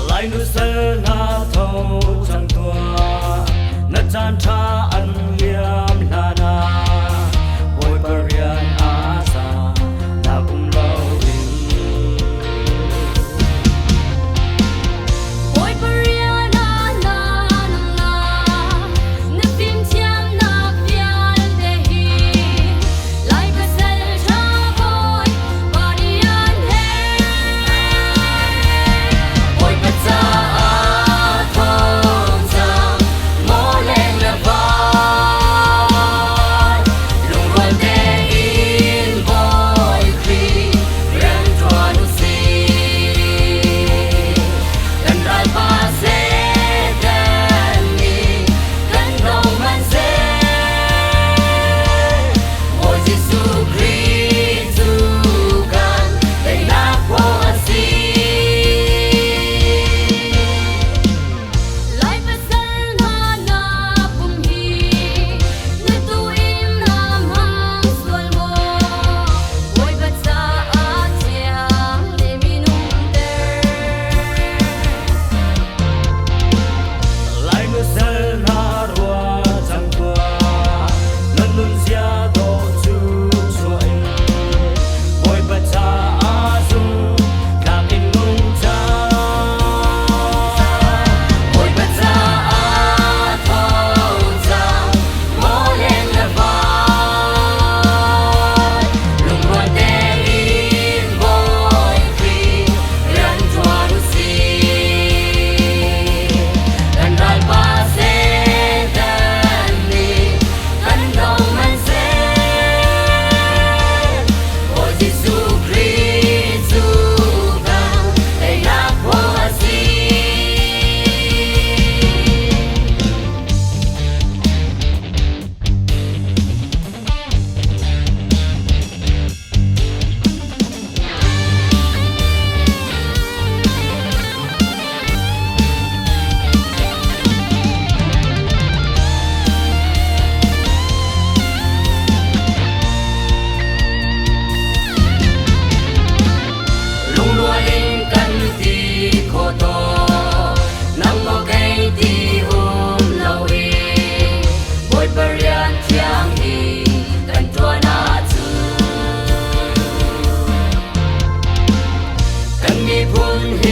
lại nu sơ na thâu chẳng tua na chan cha an liam na na boy parian asa na lo in boy parian na na na phim chiang na pian de hi lại ka sel cha boy parian he boy pa cha thong cha mo lên là vai lung quan de in boy khi ren chuan siกันได้มาเสกันนี้กันเรามันเสโอ้เยซูคริสต์สู่กันได้นับพอสิไลฟ์เป็นสันหานาปุ่มฮีนึกตัวอิมนามหางส่วนโมโอ้ยบัดซาอาเจียเลมินุ่มเตอ lại nu sơ na rua chẳng tua na nun sia do chu chuai boy pa cha a su na in nung cha Ôi bà cha á thâu cha mô lên là vai lùng qua đê in bôi khi rắn chuan si gần đại ba sẽ đàn đi gần đầu man sẽ ôi Giêsu Christ dù càng đầy nắp hoa si lung đua linh căn ti khô to nắng ngó cây ti hôm lâu y bồi barian chiang y cần chua na chư cần mi phun hi